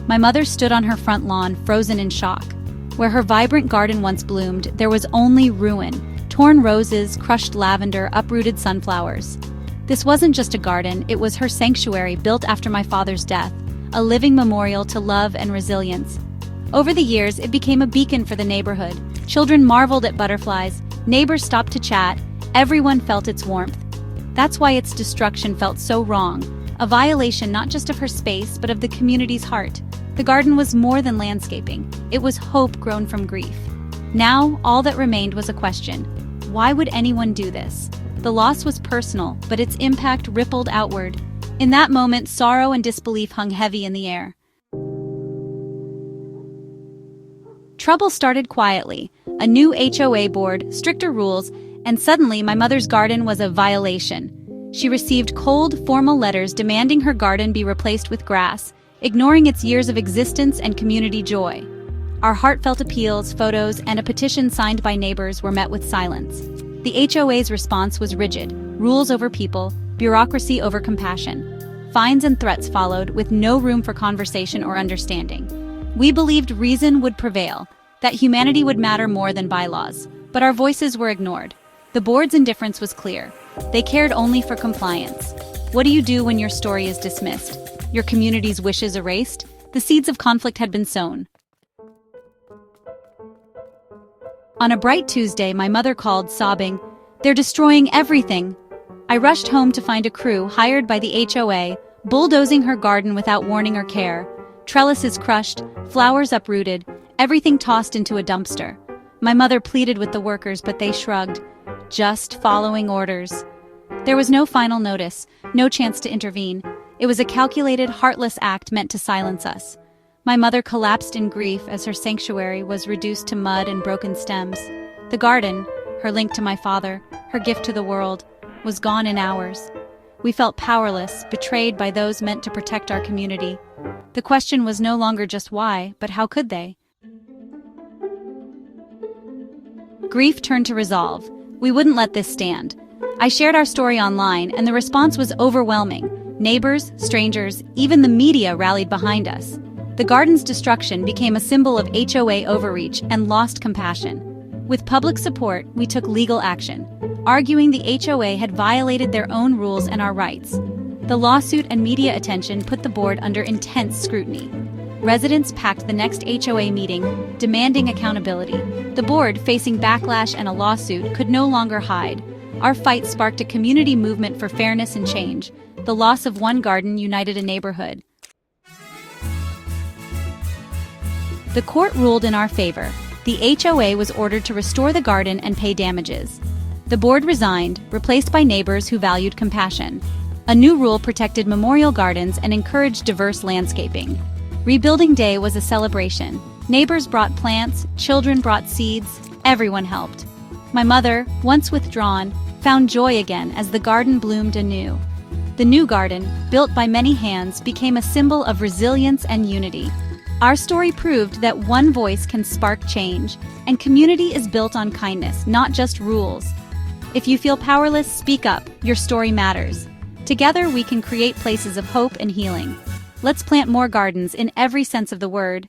My mother stood on her front lawn, frozen in shock. Where her vibrant garden once bloomed, there was only ruin, torn roses, crushed lavender, uprooted sunflowers. This wasn't just a garden, it was her sanctuary built after my father's death, a living memorial to love and resilience. Over the years, it became a beacon for the neighborhood. Children marveled at butterflies, neighbors stopped to chat, everyone felt its warmth. That's why its destruction felt so wrong, a violation not just of her space but of the community's heart. The garden was more than landscaping, it was hope grown from grief. Now, all that remained was a question. Why would anyone do this? The loss was personal, but its impact rippled outward. In that moment, sorrow and disbelief hung heavy in the air. Trouble started quietly. A new HOA board, stricter rules, and suddenly my mother's garden was a violation. She received cold, formal letters demanding her garden be replaced with grass, ignoring its years of existence and community joy. Our heartfelt appeals, photos, and a petition signed by neighbors were met with silence. The HOA's response was rigid: rules over people, bureaucracy over compassion. Fines and threats followed, with no room for conversation or understanding. We believed reason would prevail, that humanity would matter more than bylaws, but our voices were ignored. The board's indifference was clear. They cared only for compliance. What do you do when your story is dismissed? Your community's wishes erased? The seeds of conflict had been sown. On a bright Tuesday, my mother called, sobbing, "They're destroying everything." I rushed home to find a crew hired by the HOA, bulldozing her garden without warning or care. Trellises crushed, flowers uprooted, everything tossed into a dumpster. My mother pleaded with the workers, but they shrugged. Just following orders. There was no final notice, no chance to intervene. It was a calculated, heartless act meant to silence us. My mother collapsed in grief as her sanctuary was reduced to mud and broken stems. The garden, her link to my father, her gift to the world, was gone in hours. We felt powerless, betrayed by those meant to protect our community. The question was no longer just why, but how could they? Grief turned to resolve. We wouldn't let this stand. I shared our story online, and the response was overwhelming. Neighbors, strangers, even the media rallied behind us. The garden's destruction became a symbol of HOA overreach and lost compassion. With public support, we took legal action, arguing the HOA had violated their own rules and our rights. The lawsuit and media attention put the board under intense scrutiny. Residents packed the next HOA meeting, demanding accountability. The board, facing backlash and a lawsuit, could no longer hide. Our fight sparked a community movement for fairness and change. The loss of one garden united a neighborhood. The court ruled in our favor. The HOA was ordered to restore the garden and pay damages. The board resigned, replaced by neighbors who valued compassion. A new rule protected memorial gardens and encouraged diverse landscaping. Rebuilding Day was a celebration. Neighbors brought plants, children brought seeds, everyone helped. My mother, once withdrawn, found joy again as the garden bloomed anew. The new garden, built by many hands, became a symbol of resilience and unity. Our story proved that one voice can spark change, and community is built on kindness, not just rules. If you feel powerless, speak up. Your story matters. Together, we can create places of hope and healing. Let's plant more gardens in every sense of the word.